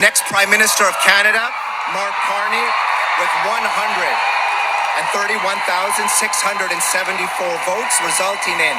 Next Prime Minister of Canada, Mark Carney, with 131,674 votes, resulting in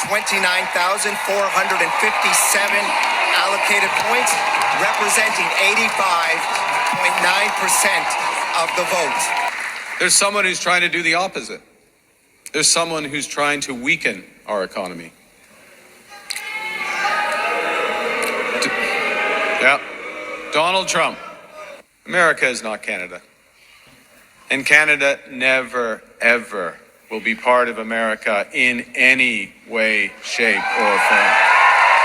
29,457 allocated points, representing 85.9% of the vote. There's someone who's trying to do the opposite. There's someone who's trying to weaken our economy. Yeah. Donald Trump. America is not Canada. And Canada never, ever will be part of America in any way, shape, or form.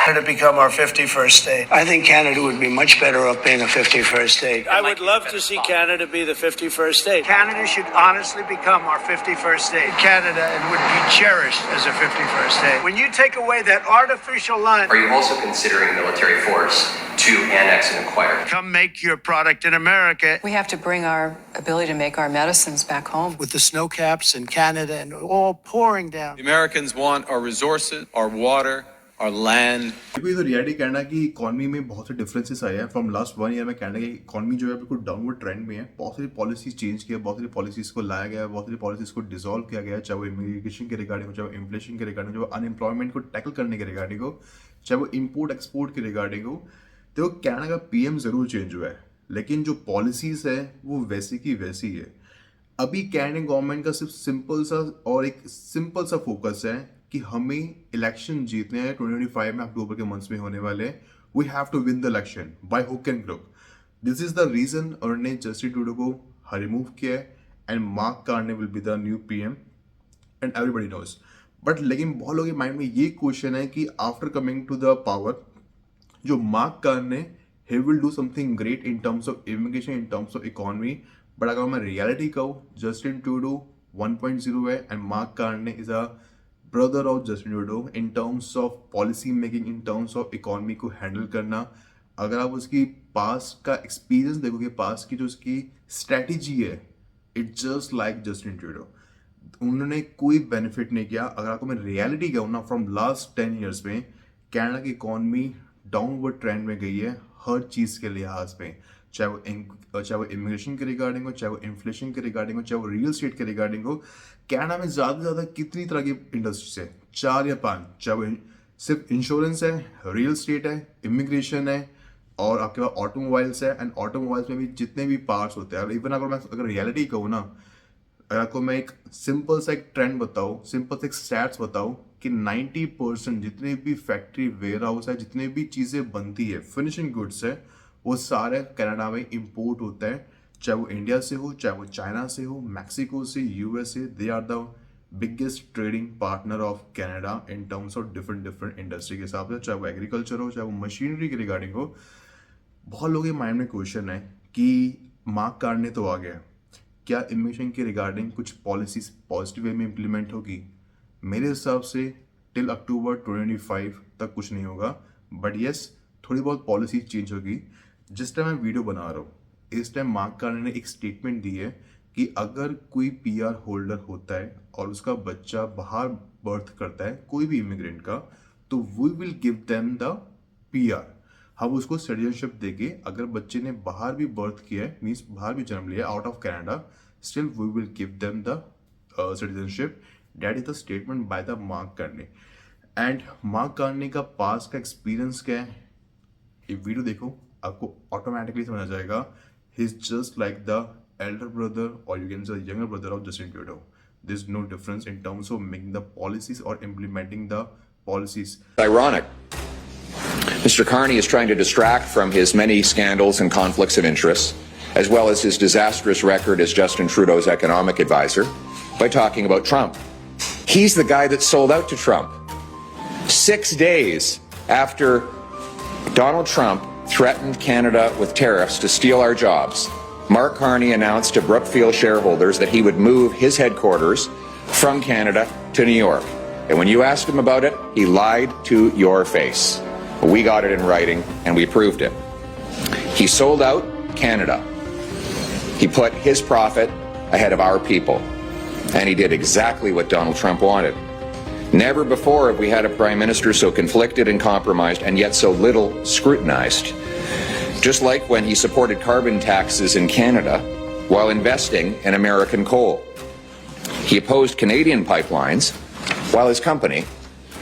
To become our 51st state. I think Canada would be much better off being a 51st state. I would love to see Canada be the 51st state. Canada should honestly become our 51st state. Canada and would be cherished as a 51st state. When you take away that artificial line. Are you also considering military force to annex and acquire? Come make your product in America. We have to bring our ability to make our medicines back home. With the snow caps in Canada and all pouring down. The Americans want our resources, our water, our land. क्योंकि तो reality Canada की economy में बहुत से differences आए हैं from last 1 year में Canada की इकोनॉमी जो है बिल्कुल डाउनवर्ड ट्रेंड में है। बहुत सारी पॉलिसीज चेंज किया, बहुत सारी पॉलिसीज को लाया गया, बहुत सारी पॉलिसीज को डिसॉल्व किया गया, चाहे वो इमिग्रेशन के रिगार्डिंग हो, चाहे वो इन्फ्लेशन के रिगार्डिंग हो, चाहे वो अनएम्प्लॉयमेंट को टैकल करने के रिगार्डिंग हो, चाहे वो इम्पोर्ट एक्सपोर्ट के रिगार्डिंग हो। तो कनाडा का पीएम जरूर चेंज हुआ है, लेकिन जो पॉलिसीज है वो वैसी की वैसी है। अभी कनाडियन गवर्नमेंट का सिर्फ सिंपल सा फोकस है कि हमें इलेक्शन जीतने हैं 2025 में, अक्टूबर के मंथ्स में होने वाले। We have to win the election by hook and crook. This is the reason उन्होंने जस्टिन ट्रूडो को रिमूव किया है and Mark Carney will be the new PM and everybody knows. But लेकिन बहुत लोगों के माइंड में ये क्वेश्चन है कि after coming to the power, जो Mark Carney he will do something great in terms of immigration, in terms of economy. But अगर मैं रियलिटी कहूँ, जस्टिन ट्रूडो 1.0 है and Mark Carney is a brother of Justin Trudeau in terms of policy making, in terms of economy को handle करना। अगर आप उसकी past का एक्सपीरियंस देखोगे, पास्ट की जो उसकी स्ट्रैटेजी है, it's just like Justin Trudeau. उन्होंने कोई बेनिफिट नहीं किया। अगर आपको मैं रियलिटी कहूँ ना, फ्रॉम लास्ट 10 ईयर्स में कनाडा की इकोनॉमी डाउनवर्ड ट्रेंड में गई है हर चीज़ के लिहाज में, चाहे वो इमिग्रेशन के रिगार्डिंग हो, चाहे वो इन्फ्लेशन के रिगार्डिंग हो, चाहे वो रियल एस्टेट के रिगार्डिंग हो। कनाडा में ज़्यादा से ज़्यादा कितनी तरह की इंडस्ट्रीज है, 4 या 5, चाहे वो सिर्फ इंश्योरेंस है, रियल एस्टेट है, इमिग्रेशन है, और आपके पास ऑटोमोबाइल्स है। एंड ऑटोमोबाइल्स में भी जितने भी पार्ट्स होते हैं, इवन अगर रियलिटी कहूँ ना, अगर आपको मैं एक सिंपल सा एक ट्रेंड बताऊँ, सिंपल से एक स्टैट्स बताऊँ कि 90% जितने भी फैक्ट्री, वेयर हाउस है, जितने भी चीज़ें बनती है, फिनिशिंग गुड्स है, वो सारे कनाडा में इंपोर्ट होता है। चाहे वो इंडिया से हो, चाहे वो चाइना से हो, मैक्सिको से, USA. They are the biggest trading partner of Canada in terms of different industry के हिसाब से, चाहे वो एग्रीकल्चर हो, चाहे वो मशीनरी के रिगार्डिंग हो। बहुत लोगों के माइंड में क्वेश्चन है कि मार्क कार्ने तो आ गया, क्या इमिग्रेशन के रिगार्डिंग कुछ पॉलिसीज पॉजिटिव वे में इम्प्लीमेंट होगी? मेरे हिसाब से टिल अक्टूबर 2025 तक कुछ नहीं होगा। बट येस, थोड़ी बहुत पॉलिसी चेंज होगी। जिस टाइम मैं वीडियो बना रहा हूँ, इस टाइम मार्क कार्ने ने एक स्टेटमेंट दी है कि अगर कोई पीआर होल्डर होता है और उसका बच्चा बाहर बर्थ करता है, कोई भी इमिग्रेंट का, तो we will give them the PR. हम उसको सिटीजनशिप देंगे। अगर बच्चे ने बाहर भी बर्थ किया है, मीन्स बाहर भी जन्म लिया out of Canada, still we will give them the citizenship. That is the statement by the Mark Carney. And Mark Carney का पास का एक्सपीरियंस क्या है, ये वीडियो देखो, आपको ऑटोमेटिकली समझ आ जाएगा। He is just like the elder brother, or you can say the younger brother of Justin Trudeau. There's no difference in terms of making the policies or implementing the policies. Ironic. Mr. Carney is trying to distract from his many scandals and conflicts of interest, as well as his disastrous record as Justin Trudeau's economic advisor, by talking about Trump. He's the guy that sold out to Trump. 6 days after Donald Trump threatened Canada with tariffs to steal our jobs, Mark Carney announced to Brookfield shareholders that he would move his headquarters from Canada to New York. And when you asked him about it, he lied to your face. We got it in writing and we proved it. He sold out Canada. He put his profit ahead of our people. And he did exactly what Donald Trump wanted. Never before have we had a prime minister so conflicted and compromised and yet so little scrutinized. just like when he supported carbon taxes in Canada while investing in American coal. He opposed Canadian pipelines while his company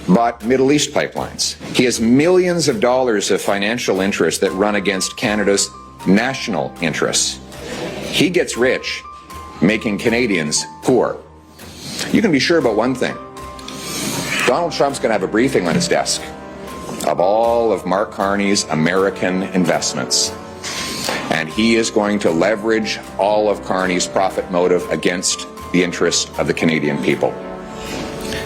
bought Middle East pipelines. He has millions of dollars of financial interests that run against Canada's national interests. He gets rich making Canadians poor. You can be sure about one thing. Donald Trump's going to have a briefing on his desk of all of Mark Carney's American investments. And he is going to leverage all of Carney's profit motive against the interests of the Canadian people.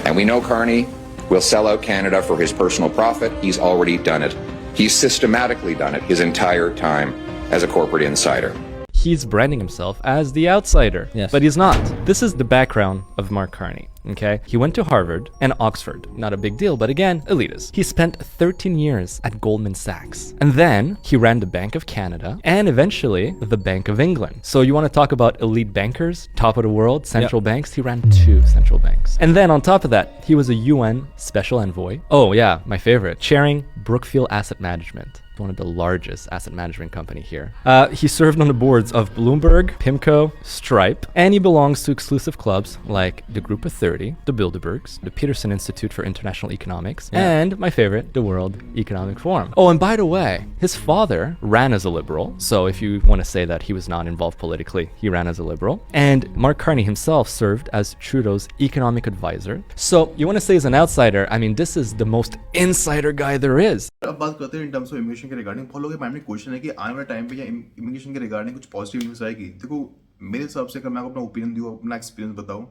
And we know Carney will sell out Canada for his personal profit. He's already done it. He's systematically done it his entire time as a corporate insider. He's branding himself as the outsider, Yes. but he's not. This is the background of Mark Carney, okay? He went to Harvard and Oxford. Not a big deal, but again, elitist. He spent 13 years at Goldman Sachs. And then he ran the Bank of Canada and eventually the Bank of England. So you want to talk about elite bankers, top of the world, central banks? He ran 2 central banks. And then on top of that, he was a UN special envoy. Oh yeah, my favorite, chairing Brookfield Asset Management, one of the largest asset management company here. He served on the boards of Bloomberg, PIMCO, Stripe, and he belongs to exclusive clubs like the Group of 30, the Bilderbergs, the Peterson Institute for International Economics, and my favorite, the World Economic Forum. Oh, and by the way, his father ran as a liberal, so if you want to say that he was not involved politically, he ran as a liberal. And Mark Carney himself served as Trudeau's economic advisor. So you want to say he's an outsider? I mean, this is the most insider guy there is. अब बात करते हैं इन terms of immigration के regarding. बहुत लोगों के mind में question है कि आने वाले टाइम पे या इमिग्रेशन के रिगार्डिंग कुछ पॉजिटिव न्यूज़ आएगी। देखो मेरे हिसाब से अगर मैं आपको अपना ओपिनियन दूँ, अपना एक्सपीरियंस बताऊँ,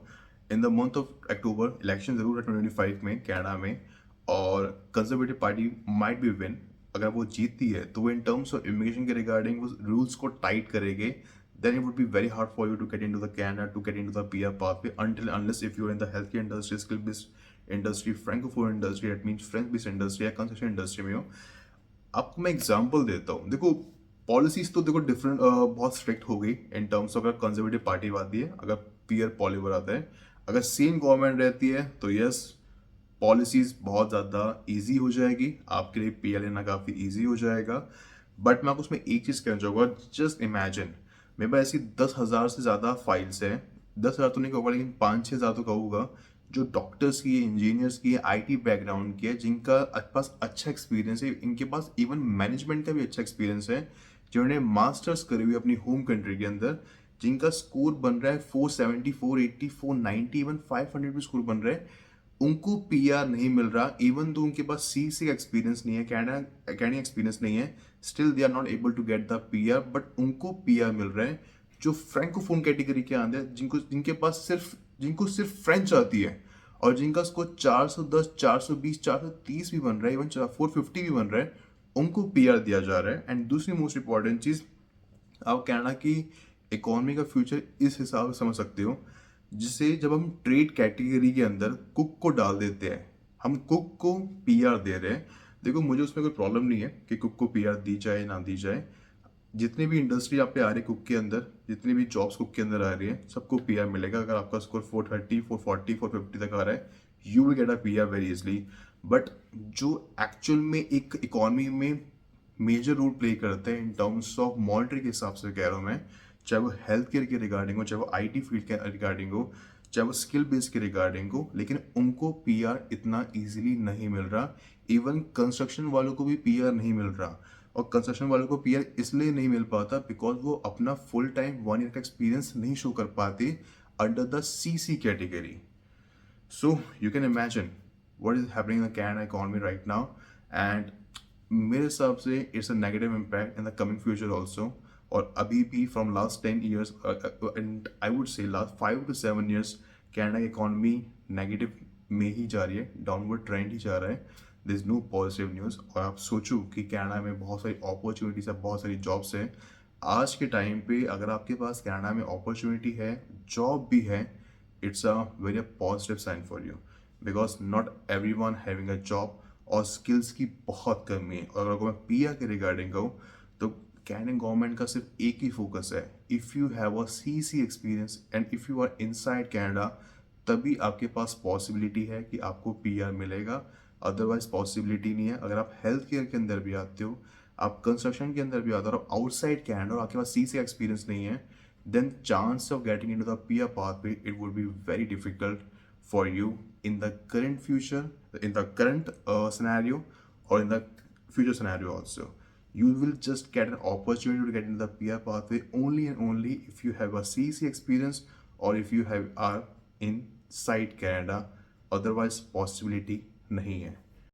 in the month of October election जरूर है 2025 में कनाडा में, और conservative party might be win. अगर वो जीतती है तो वो इन टर्म्स ऑफ इमिग्रेशन के रिगार्डिंग वो रूल्स को टाइट करेंगे। then it would be very hard for you to get into the Canada, to get into the PR pathway unless if you're in the healthcare industry, skill-based industry, francophone industry, that means French-based industry या construction industry में हो। आपको मैं example देता हूँ। देखो policies तो देखो डिफरेंट बहुत स्ट्रिक्ट हो गई इन टर्म्स ऑफ अगर कंजर्वेटिव पार्टी आती है, अगर पीआर पॉलीवर आता है, अगर सेम गवर्नमेंट रहती है तो यस पॉलिसीज बहुत ज़्यादा ईजी हो जाएगी, आपके लिए पीआर लेना काफ़ी ईजी हो जाएगा। बट मैं आपको उसमें एक चीज़ कहना चाहूँगा, जस्ट इमेजिन मेरे पास ऐसी 10,000 से ज़्यादा फाइल्स है, 10,000 तो नहीं कहूँगा लेकिन 5-6 हज़ार तो कहूँगा, जो डॉक्टर्स की है, इंजीनियर्स की है, आईटी बैकग्राउंड की है, जिनका पास अच्छा एक्सपीरियंस है, इनके पास इवन मैनेजमेंट का भी अच्छा एक्सपीरियंस है, जिन्होंने मास्टर्स करी हुई अपनी होम कंट्री के अंदर, जिनका स्कोर बन रहा है 470, 480, 490, इवन 500 भी स्कोर बन रहा है, उनको पीआर नहीं मिल रहा। इवन तो उनके पास सीसी का एक्सपीरियंस नहीं है, कैनेडियन एक्सपीरियंस नहीं है, still they are not able to get the PR, but उनको पीआर मिल रहा है जो फ्रैंकोफोन कैटेगरी के आते हैं, जिनको सिर्फ फ्रेंच आती है और जिनका स्कोर 410, 420, 430 भी बन रहा है, इवन 450 भी बन रहा है, उनको पीआर दिया जा रहा है। एंड दूसरी मोस्ट इंपॉर्टेंट चीज़, आप कनाडा की इकोनॉमी का फ्यूचर इस हिसाब से समझ सकते हो, जिसे जब हम ट्रेड कैटेगरी के अंदर कुक को डाल देते हैं, हम कुक को पीआर दे रहे हैं। देखो मुझे उसमें कोई प्रॉब्लम नहीं है कि कुक को पीआर दी जाए ना दी जाए, जितनी भी इंडस्ट्री आप पे आ रही है कुक के अंदर, जितनी भी जॉब्स कुक के अंदर आ रही है, सबको पीआर मिलेगा। अगर आपका स्कोर 430, 440, 450 तक आ रहा है, you will get a PR very easily. But जो एक्चुअल में एक इकोनॉमी में मेजर रोल प्ले करते हैं इन टर्म्स ऑफ मॉनिटरी के हिसाब से कह रहा हूँ मैं, चाहे वो हेल्थ केयर के रिगार्डिंग हो, चाहे वो आईटी फील्ड के रिगार्डिंग हो, चाहे वो स्किल बेस्ड के रिगार्डिंग हो, लेकिन उनको पीआर इतना इजीली नहीं मिल रहा। इवन कंस्ट्रक्शन वालों को भी पीआर नहीं मिल रहा, और कंस्ट्रक्शन वालों को पीआर इसलिए नहीं मिल पाता बिकॉज वो अपना फुल टाइम 1 ईयर का एक्सपीरियंस नहीं शो कर पाते under the CC category. So you can imagine what is happening in the Canada economy right now, and मेरे हिसाब से it's a negative impact in the coming future also. और अभी भी from last 10 years and I would say last 5 to 7 years Canada की economy negative में ही जा रही है, डाउनवर्ड ट्रेंड ही जा रहा है, there is no positive news. और आप सोचो कि कनाडा में बहुत सारी अपॉर्चुनिटीज है, बहुत सारी जॉब्स है। आज के टाइम पे अगर आपके पास कनाडा में अपॉर्चुनिटी है, जॉब भी है, it's a very positive sign for you, because not everyone having a job, और स्किल्स की बहुत कमी है। और अगर मैं पीआर के रिगार्डिंग कहूँ तो कैनेडियन गवर्नमेंट का सिर्फ एक ही फोकस है, if you have a CC experience and if you are inside Canada, तभी आपके पास पॉसिबिलिटी है कि आपको पीआर मिलेगा, अदरवाइज पॉसिबिलिटी नहीं है। अगर आप हेल्थ केयर के अंदर भी आते हो, आप कंस्ट्रक्शन के अंदर भी आते हो और आउटसाइड कैनेडा और आपके पास सी से एक्सपीरियंस नहीं है, then chance of getting into the PR pathway it would be very difficult for you in the current future, in the current scenario or in the future scenario also. You will just get an opportunity to get into the PR pathway only and only if you have a CC experience or if you are inside Canada. Otherwise possibility नहीं है.